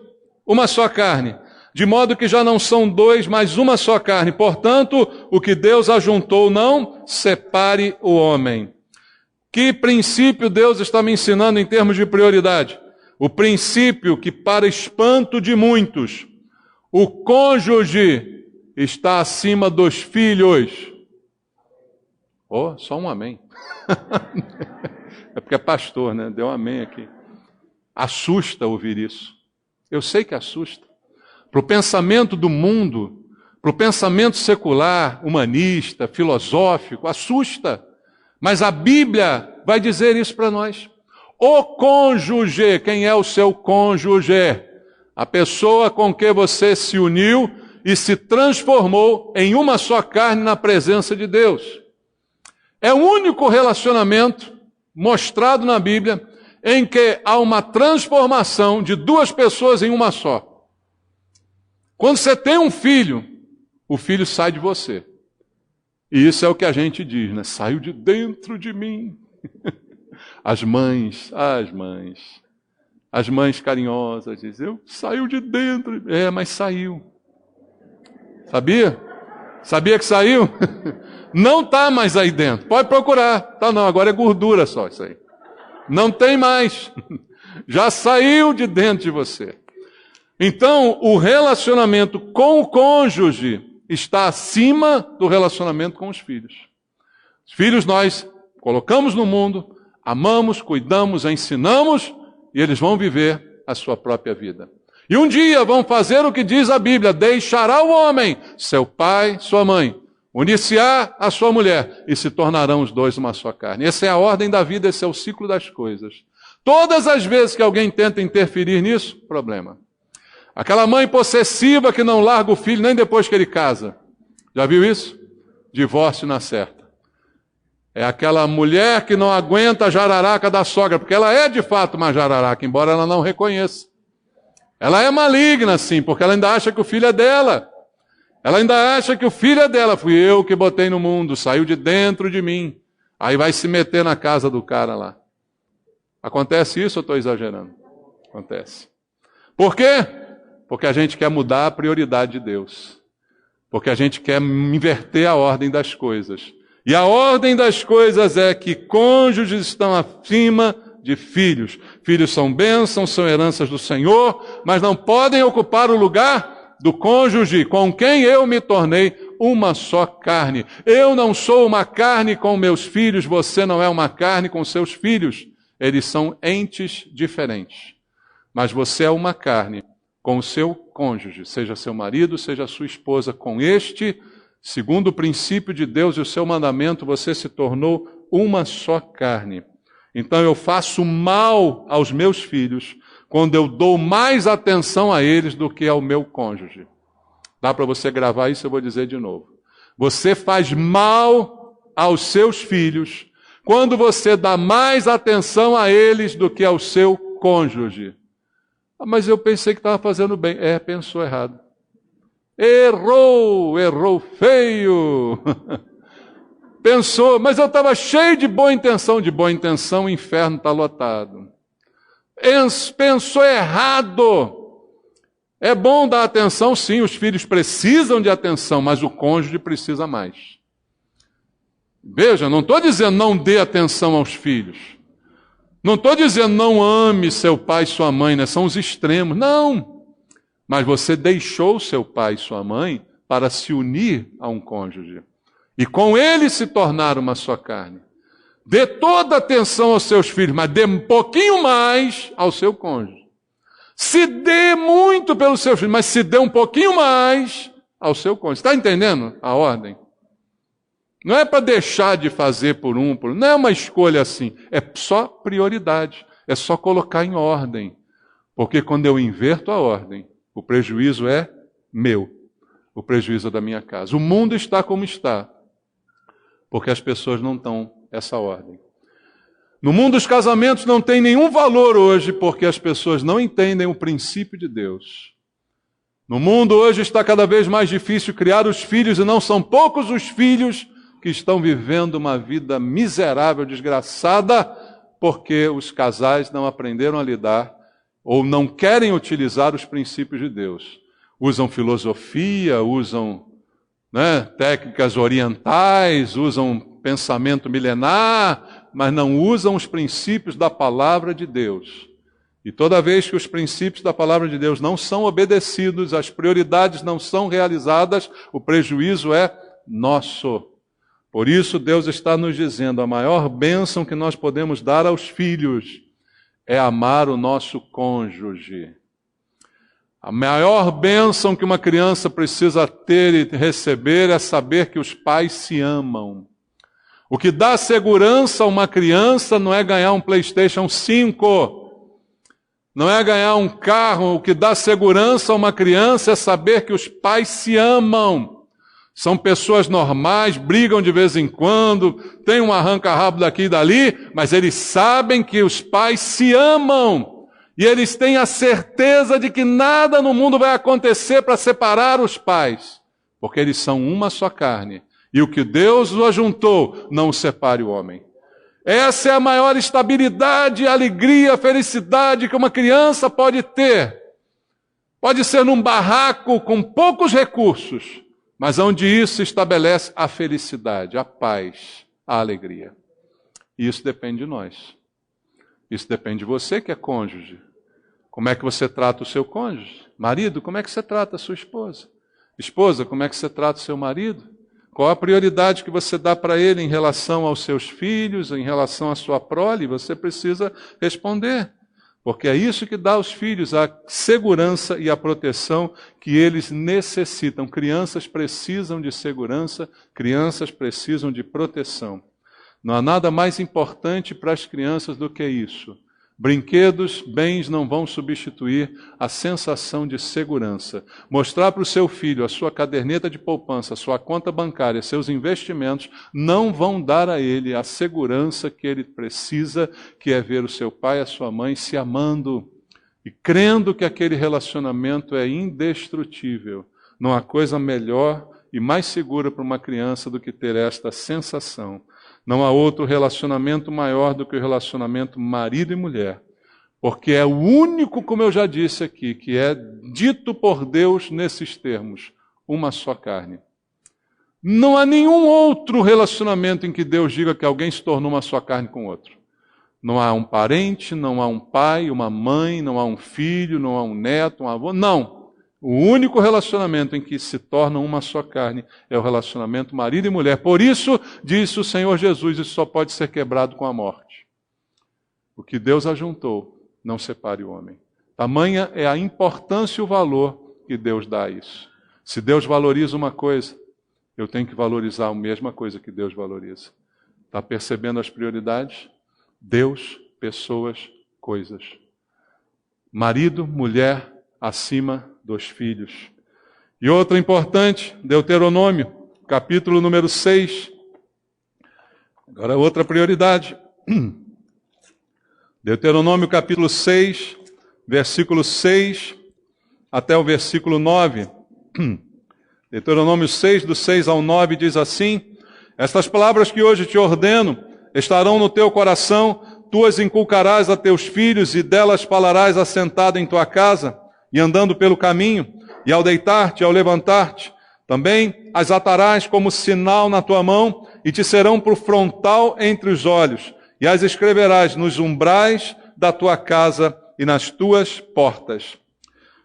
uma só carne, de modo que já não são dois, mas uma só carne. Portanto, o que Deus ajuntou, não separe o homem. Que princípio Deus está me ensinando em termos de prioridade? O princípio que, para espanto de muitos, o cônjuge está acima dos filhos. Oh, só um amém. É porque é pastor, né? Deu um amém aqui. Assusta ouvir isso. Eu sei que assusta. Para o pensamento do mundo, para o pensamento secular, humanista, filosófico, assusta. Mas a Bíblia vai dizer isso para nós. O cônjuge, quem é o seu cônjuge? A pessoa com que você se uniu e se transformou em uma só carne na presença de Deus. É o único relacionamento mostrado na Bíblia em que há uma transformação de duas pessoas em uma só. Quando você tem um filho, o filho sai de você. E isso é o que a gente diz, né? Saiu de dentro de mim. As mães carinhosas dizem, saiu de dentro. É, mas saiu. Sabia? Sabia que saiu? Não está mais aí dentro. Pode procurar. Tá não, agora é gordura só isso aí. Não tem mais. Já saiu de dentro de você. Então, o relacionamento com o cônjuge está acima do relacionamento com os filhos. Os filhos nós colocamos no mundo, amamos, cuidamos, ensinamos, e eles vão viver a sua própria vida. E um dia vão fazer o que diz a Bíblia, deixará o homem, seu pai, sua mãe, unir-se-á a sua mulher, e se tornarão os dois uma só carne. Essa é a ordem da vida, esse é o ciclo das coisas. Todas as vezes que alguém tenta interferir nisso, problema. Aquela mãe possessiva que não larga o filho nem depois que ele casa. Já viu isso? Divórcio na certa. É aquela mulher que não aguenta a jararaca da sogra, porque ela é de fato uma jararaca, embora ela não reconheça. Ela é maligna, sim, porque ela ainda acha que o filho é dela. Ela ainda acha que o filho é dela. Fui eu que botei no mundo, saiu de dentro de mim. Aí vai se meter na casa do cara lá. Acontece isso ou estou exagerando? Acontece. Por quê? Porque a gente quer mudar a prioridade de Deus. Porque a gente quer inverter a ordem das coisas. E a ordem das coisas é que cônjuges estão acima de filhos. Filhos são bênçãos, são heranças do Senhor, mas não podem ocupar o lugar do cônjuge com quem eu me tornei uma só carne. Eu não sou uma carne com meus filhos, você não é uma carne com seus filhos. Eles são entes diferentes. Mas você é uma carne com o seu cônjuge, seja seu marido, seja sua esposa. Com este, segundo o princípio de Deus e o seu mandamento, você se tornou uma só carne. Então eu faço mal aos meus filhos quando eu dou mais atenção a eles do que ao meu cônjuge. Dá para você gravar isso, eu vou dizer de novo. Você faz mal aos seus filhos quando você dá mais atenção a eles do que ao seu cônjuge. Ah, mas eu pensei que estava fazendo bem. Pensou errado. Errou feio. Pensou, mas eu estava cheio de boa intenção. De boa intenção, o inferno está lotado. Pensou errado. É bom dar atenção, sim, os filhos precisam de atenção, mas o cônjuge precisa mais. Veja, não estou dizendo não dê atenção aos filhos. Não estou dizendo não ame seu pai e sua mãe, né? São os extremos. Não! Mas você deixou seu pai e sua mãe para se unir a um cônjuge. E com ele se tornar uma só carne. Dê toda atenção aos seus filhos, mas dê um pouquinho mais ao seu cônjuge. Se dê muito pelos seus filhos, mas se dê um pouquinho mais ao seu cônjuge. Está entendendo a ordem? Não é para deixar de fazer por um, não é uma escolha assim. É só prioridade, é só colocar em ordem. Porque quando eu inverto a ordem, o prejuízo é meu, o prejuízo é da minha casa. O mundo está como está, porque as pessoas não estão essa ordem. No mundo os casamentos não têm nenhum valor hoje, porque as pessoas não entendem o princípio de Deus. No mundo hoje está cada vez mais difícil criar os filhos, e não são poucos os filhos que estão vivendo uma vida miserável, desgraçada, porque os casais não aprenderam a lidar ou não querem utilizar os princípios de Deus. Usam filosofia, usam técnicas orientais, usam pensamento milenar, mas não usam os princípios da palavra de Deus. E toda vez que os princípios da palavra de Deus não são obedecidos, as prioridades não são realizadas, o prejuízo é nosso. Por isso Deus está nos dizendo, a maior bênção que nós podemos dar aos filhos é amar o nosso cônjuge. A maior bênção que uma criança precisa ter e receber é saber que os pais se amam. O que dá segurança a uma criança não é ganhar um PlayStation 5, não é ganhar um carro. O que dá segurança a uma criança é saber que os pais se amam. São pessoas normais, brigam de vez em quando, tem um arranca-rabo daqui e dali, mas eles sabem que os pais se amam. E eles têm a certeza de que nada no mundo vai acontecer para separar os pais, porque eles são uma só carne. E o que Deus o ajuntou, não o separe o homem. Essa é a maior estabilidade, alegria, felicidade que uma criança pode ter. Pode ser num barraco com poucos recursos, mas onde isso se estabelece a felicidade, a paz, a alegria. E isso depende de nós. Isso depende de você que é cônjuge. Como é que você trata o seu cônjuge? Marido, como é que você trata a sua esposa? Esposa, como é que você trata o seu marido? Qual a prioridade que você dá para ele em relação aos seus filhos, em relação à sua prole? Você precisa responder. Porque é isso que dá aos filhos a segurança e a proteção que eles necessitam. Crianças precisam de segurança, crianças precisam de proteção. Não há nada mais importante para as crianças do que isso. Brinquedos, bens não vão substituir a sensação de segurança. Mostrar para o seu filho a sua caderneta de poupança, a sua conta bancária, seus investimentos, não vão dar a ele a segurança que ele precisa, que é ver o seu pai e a sua mãe se amando e crendo que aquele relacionamento é indestrutível. Não há coisa melhor e mais segura para uma criança do que ter esta sensação. Não há outro relacionamento maior do que o relacionamento marido e mulher. Porque é o único, como eu já disse aqui, que é dito por Deus nesses termos, uma só carne. Não há nenhum outro relacionamento em que Deus diga que alguém se tornou uma só carne com outro. Não há um parente, não há um pai, uma mãe, não há um filho, não há um neto, um avô, não. O único relacionamento em que se tornam uma só carne é o relacionamento marido e mulher. Por isso, disse o Senhor Jesus, isso só pode ser quebrado com a morte. O que Deus ajuntou, não separe o homem. Tamanha é a importância e o valor que Deus dá a isso. Se Deus valoriza uma coisa, eu tenho que valorizar a mesma coisa que Deus valoriza. Está percebendo as prioridades? Deus, pessoas, coisas. Marido, mulher, acima dos filhos. E outra importante, Deuteronômio, capítulo número 6. Agora outra prioridade. Deuteronômio capítulo 6, versículo 6 até o versículo 9. Deuteronômio 6, do 6 ao 9, diz assim: Estas palavras que hoje te ordeno estarão no teu coração, tu as inculcarás a teus filhos, e delas falarás assentado em tua casa, e andando pelo caminho, e ao deitar-te, ao levantar-te. Também as atarás como sinal na tua mão, e te serão por frontal entre os olhos, e as escreverás nos umbrais da tua casa e nas tuas portas.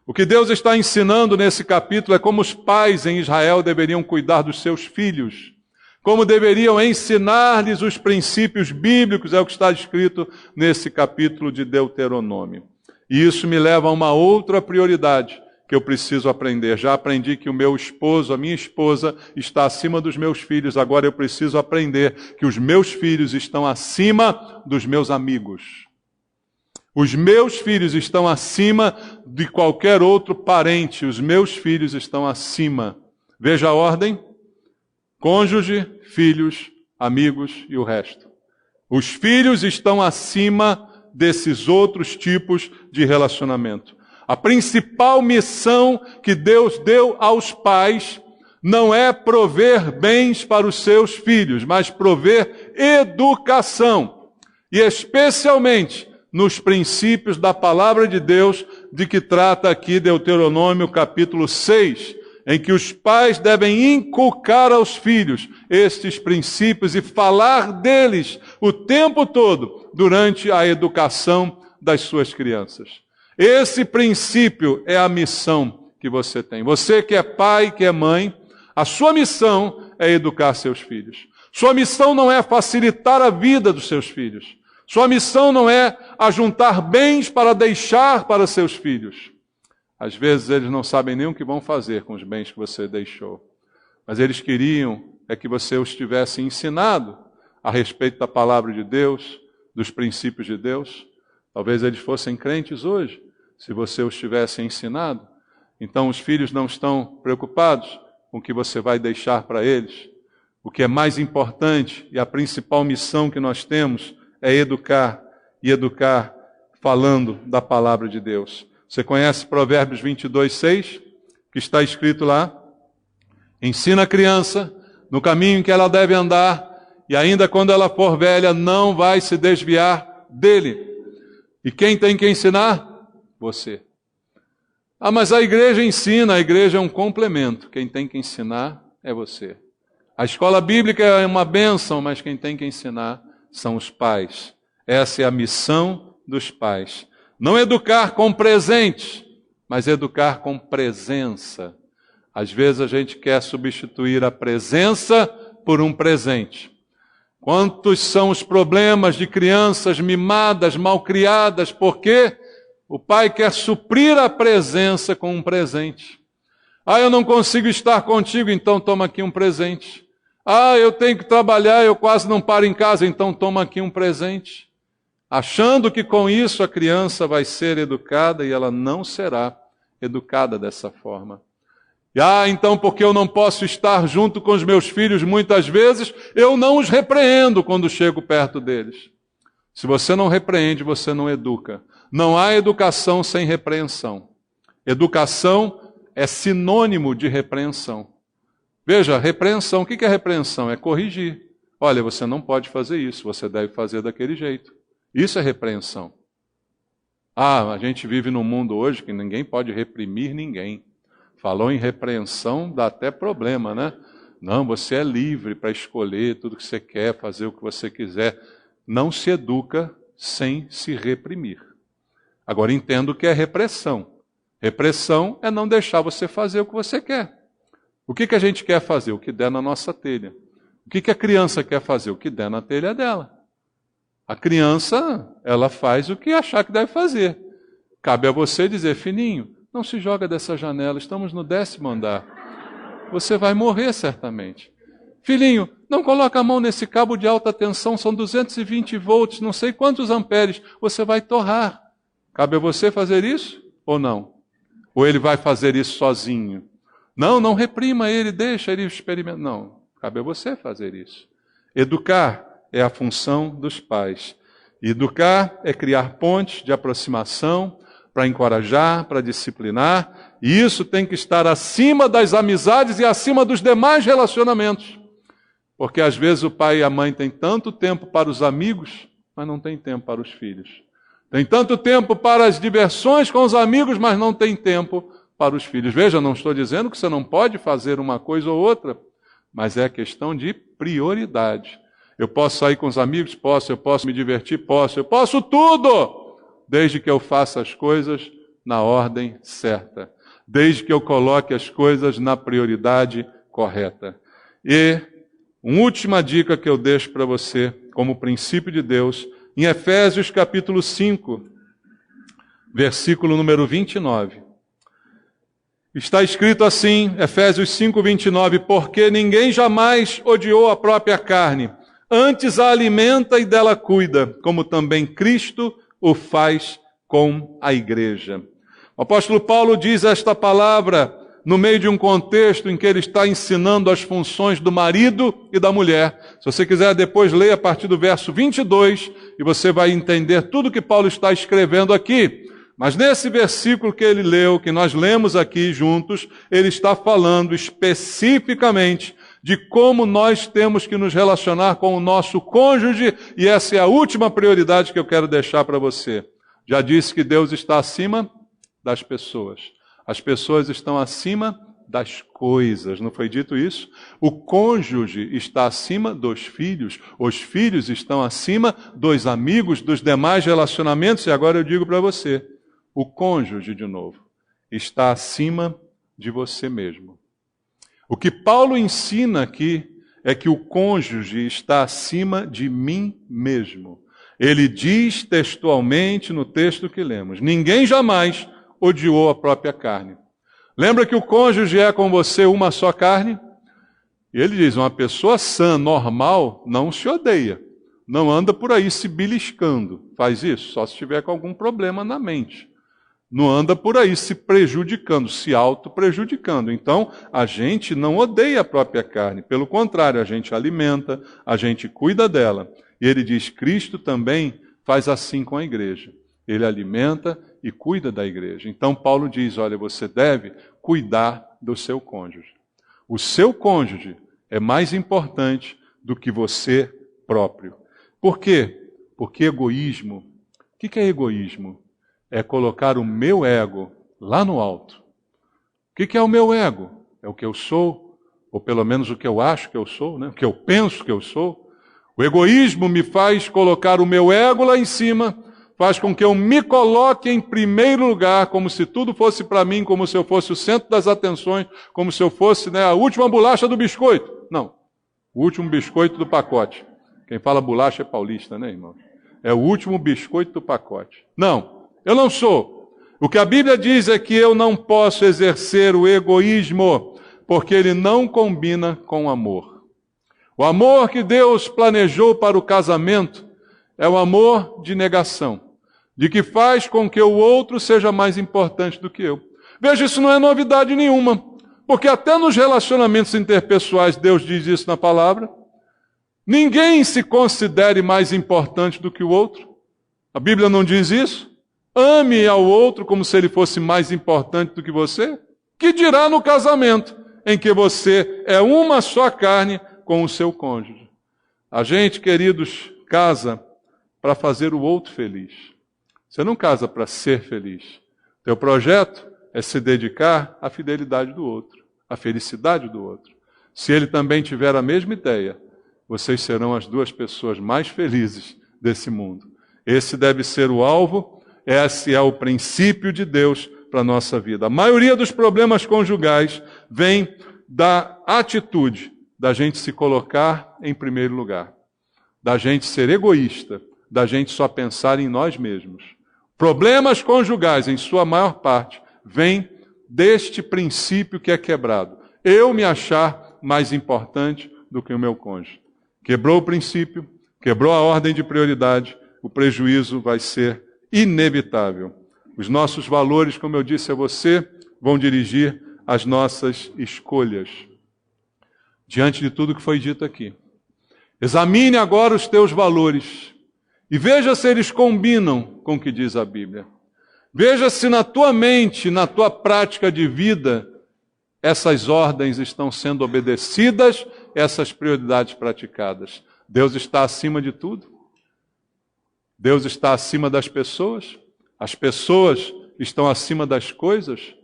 O que Deus está ensinando nesse capítulo é como os pais em Israel deveriam cuidar dos seus filhos, como deveriam ensinar-lhes os princípios bíblicos, é o que está escrito nesse capítulo de Deuteronômio. E isso me leva a uma outra prioridade que eu preciso aprender. Já aprendi que o meu esposo, a minha esposa, está acima dos meus filhos. Agora eu preciso aprender que os meus filhos estão acima dos meus amigos. Os meus filhos estão acima de qualquer outro parente. Os meus filhos estão acima. Veja a ordem: cônjuge, filhos, amigos e o resto. Os filhos estão acima desses outros tipos de relacionamento. A principal missão que Deus deu aos pais não é prover bens para os seus filhos, mas prover educação. E especialmente nos princípios da palavra de Deus, de que trata aqui Deuteronômio capítulo 6, em que os pais devem inculcar aos filhos estes princípios e falar deles o tempo todo durante a educação das suas crianças. Esse princípio é a missão que você tem. Você que é pai, que é mãe, a sua missão é educar seus filhos. Sua missão não é facilitar a vida dos seus filhos. Sua missão não é ajuntar bens para deixar para seus filhos. Às vezes eles não sabem nem o que vão fazer com os bens que você deixou. Mas eles queriam que você os tivesse ensinado a respeito da palavra de Deus, dos princípios de Deus. Talvez eles fossem crentes hoje, se você os tivesse ensinado. Então os filhos não estão preocupados com o que você vai deixar para eles. O que é mais importante e a principal missão que nós temos é educar, e educar falando da palavra de Deus. Você conhece Provérbios 22:6, que está escrito lá? Ensina a criança no caminho em que ela deve andar, e ainda quando ela for velha, não vai se desviar dele. E quem tem que ensinar? Você. Ah, mas a igreja ensina, a igreja é um complemento. Quem tem que ensinar é você. A escola bíblica é uma bênção, mas quem tem que ensinar são os pais. Essa é a missão dos pais. Não educar com presentes, mas educar com presença. Às vezes a gente quer substituir a presença por um presente. Quantos são os problemas de crianças mimadas, malcriadas, porque o pai quer suprir a presença com um presente. Ah, eu não consigo estar contigo, então toma aqui um presente. Ah, eu tenho que trabalhar, eu quase não paro em casa, então toma aqui um presente. Achando que com isso a criança vai ser educada, e ela não será educada dessa forma. Ah, então porque eu não posso estar junto com os meus filhos muitas vezes, eu não os repreendo quando chego perto deles. Se você não repreende, você não educa. Não há educação sem repreensão. Educação é sinônimo de repreensão. Veja, repreensão, o que é repreensão? É corrigir. Olha, você não pode fazer isso, você deve fazer daquele jeito. Isso é repreensão. Ah, a gente vive num mundo hoje que ninguém pode reprimir ninguém. Falou em repreensão, dá até problema, né? Não, você é livre para escolher tudo que você quer, fazer o que você quiser. Não se educa sem se reprimir. Agora entendo o que é repressão. Repressão é não deixar você fazer o que você quer. O que a gente quer fazer? O que der na nossa telha. O que a criança quer fazer? O que der na telha dela. A criança, ela faz o que achar que deve fazer. Cabe a você dizer, filhinho, não se joga dessa janela, estamos no 10º andar. Você vai morrer certamente. Filhinho, não coloca a mão nesse cabo de alta tensão, são 220 volts, não sei quantos amperes, você vai torrar. Cabe a você fazer isso ou não? Ou ele vai fazer isso sozinho? Não, não reprima ele, deixa ele experimentar. Não, cabe a você fazer isso. Educar é a função dos pais. Educar é criar pontes de aproximação, para encorajar, para disciplinar, e isso tem que estar acima das amizades e acima dos demais relacionamentos. Porque às vezes o pai e a mãe têm tanto tempo para os amigos, mas não tem tempo para os filhos. Tem tanto tempo para as diversões com os amigos, mas não tem tempo para os filhos. Veja, não estou dizendo que você não pode fazer uma coisa ou outra, mas é questão de prioridade. Eu posso sair com os amigos? Posso. Eu posso me divertir? Posso. Eu posso tudo, desde que eu faça as coisas na ordem certa. Desde que eu coloque as coisas na prioridade correta. E uma última dica que eu deixo para você, como princípio de Deus, em Efésios capítulo 5, versículo número 29. Está escrito assim, Efésios 5, 29, porque ninguém jamais odiou a própria carne, antes a alimenta e dela cuida, como também Cristo o faz com a igreja. O apóstolo Paulo diz esta palavra no meio de um contexto em que ele está ensinando as funções do marido e da mulher. Se você quiser depois ler a partir do verso 22, e você vai entender tudo que Paulo está escrevendo aqui. Mas nesse versículo que ele leu, que nós lemos aqui juntos, ele está falando especificamente de como nós temos que nos relacionar com o nosso cônjuge, e essa é a última prioridade que eu quero deixar para você. Já disse que Deus está acima das pessoas. As pessoas estão acima das coisas, não foi dito isso? O cônjuge está acima dos filhos, os filhos estão acima dos amigos, dos demais relacionamentos, e agora eu digo para você, o cônjuge, de novo, está acima de você mesmo. O que Paulo ensina aqui é que o cônjuge está acima de mim mesmo. Ele diz textualmente no texto que lemos, ninguém jamais odiou a própria carne. Lembra que o cônjuge é com você uma só carne? E ele diz, uma pessoa sã, normal, não se odeia. Não anda por aí se beliscando. Faz isso só se estiver com algum problema na mente. Não anda por aí se prejudicando, se auto-prejudicando. Então, a gente não odeia a própria carne. Pelo contrário, a gente alimenta, a gente cuida dela. E ele diz, Cristo também faz assim com a igreja. Ele alimenta e cuida da igreja. Então, Paulo diz, olha, você deve cuidar do seu cônjuge. O seu cônjuge é mais importante do que você próprio. Por quê? Porque egoísmo. O que é egoísmo? É colocar o meu ego lá no alto. O que é o meu ego? É o que eu sou, ou pelo menos o que eu acho que eu sou, né? O que eu penso que eu sou. O egoísmo me faz colocar o meu ego lá em cima, faz com que eu me coloque em primeiro lugar, como se tudo fosse para mim, como se eu fosse o centro das atenções, como se eu fosse, né, a última bolacha do biscoito. Não, o último biscoito do pacote. Quem fala bolacha é paulista, né, irmão? É o último biscoito do pacote. Não, eu não sou. O que a Bíblia diz é que eu não posso exercer o egoísmo, porque ele não combina com o amor. O amor que Deus planejou para o casamento é o amor de negação, de que faz com que o outro seja mais importante do que eu. Veja, isso não é novidade nenhuma, porque até nos relacionamentos interpessoais Deus diz isso na palavra. Ninguém se considere mais importante do que o outro. A Bíblia não diz isso? Ame ao outro como se ele fosse mais importante do que você. Que dirá no casamento, em que você é uma só carne com o seu cônjuge. A gente, queridos, casa para fazer o outro feliz. Você não casa para ser feliz. Teu projeto é se dedicar à fidelidade do outro, à felicidade do outro. Se ele também tiver a mesma ideia, vocês serão as duas pessoas mais felizes desse mundo. Esse deve ser o alvo, esse é o princípio de Deus para a nossa vida. A maioria dos problemas conjugais vem da atitude da gente se colocar em primeiro lugar, da gente ser egoísta, da gente só pensar em nós mesmos. Problemas conjugais, em sua maior parte, vêm deste princípio que é quebrado. Eu me achar mais importante do que o meu cônjuge. Quebrou o princípio, quebrou a ordem de prioridade, o prejuízo vai ser inevitável. Os nossos valores, como eu disse a você, vão dirigir as nossas escolhas. Diante de tudo que foi dito aqui, examine agora os teus valores e veja se eles combinam com o que diz a Bíblia. Veja se na tua mente, na tua prática de vida, essas ordens estão sendo obedecidas, essas prioridades praticadas. Deus está acima de tudo. Deus está acima das pessoas. As pessoas estão acima das coisas.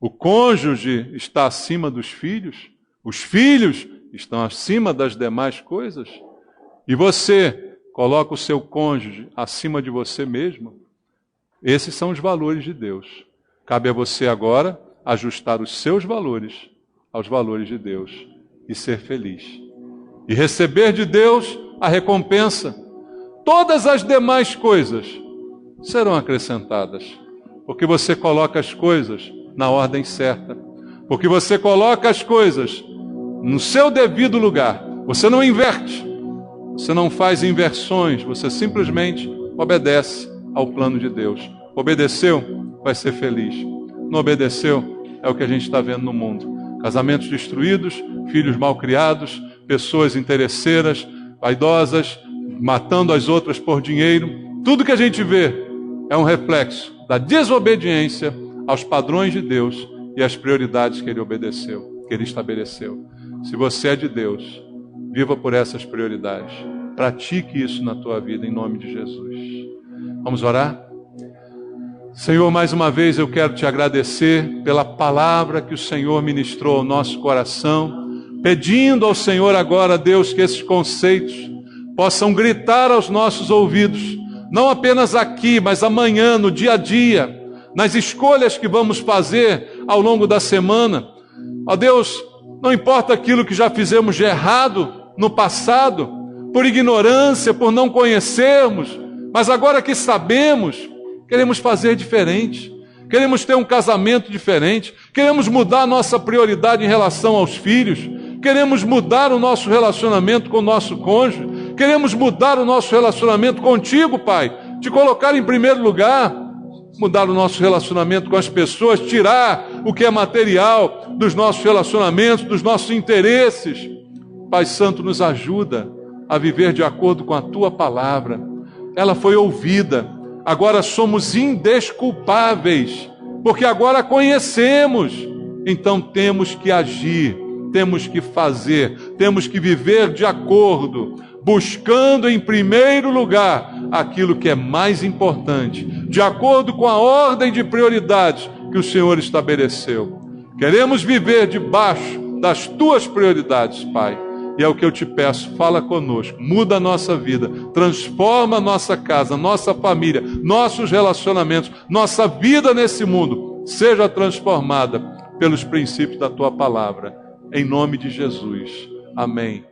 O cônjuge está acima dos filhos. Os filhos estão acima das demais coisas? E você coloca o seu cônjuge acima de você mesmo? Esses são os valores de Deus. Cabe a você agora ajustar os seus valores aos valores de Deus e ser feliz. E receber de Deus a recompensa. Todas as demais coisas serão acrescentadas, porque você coloca as coisas na ordem certa, porque você coloca as coisas no seu devido lugar. Você não inverte, você não faz inversões, você simplesmente obedece ao plano de Deus. Obedeceu, vai ser feliz. Não obedeceu, é o que a gente está vendo no mundo. Casamentos destruídos, filhos mal criados, pessoas interesseiras, vaidosas, matando as outras por dinheiro. Tudo que a gente vê é um reflexo da desobediência aos padrões de Deus e às prioridades que Ele obedeceu, que Ele estabeleceu. Se você é de Deus, viva por essas prioridades. Pratique isso na tua vida, em nome de Jesus. Vamos orar? Senhor, mais uma vez eu quero te agradecer pela palavra que o Senhor ministrou ao nosso coração, pedindo ao Senhor agora, Deus, que esses conceitos possam gritar aos nossos ouvidos, não apenas aqui, mas amanhã, no dia a dia, nas escolhas que vamos fazer ao longo da semana. Ó Deus, não importa aquilo que já fizemos de errado no passado, por ignorância, por não conhecermos, mas agora que sabemos, queremos fazer diferente, queremos ter um casamento diferente, queremos mudar a nossa prioridade em relação aos filhos, queremos mudar o nosso relacionamento com o nosso cônjuge, queremos mudar o nosso relacionamento contigo, Pai, te colocar em primeiro lugar, mudar o nosso relacionamento com as pessoas, tirar o que é material dos nossos relacionamentos, dos nossos interesses. Pai Santo, nos ajuda a viver de acordo com a Tua palavra. Ela foi ouvida, agora somos indesculpáveis, porque agora conhecemos, então temos que agir, temos que fazer, temos que viver de acordo, buscando em primeiro lugar aquilo que é mais importante, de acordo com a ordem de prioridades que o Senhor estabeleceu. Queremos viver debaixo das Tuas prioridades, Pai, e é o que eu te peço, fala conosco, muda a nossa vida, transforma a nossa casa, nossa família, nossos relacionamentos, nossa vida nesse mundo, seja transformada pelos princípios da Tua palavra. Em nome de Jesus. Amém.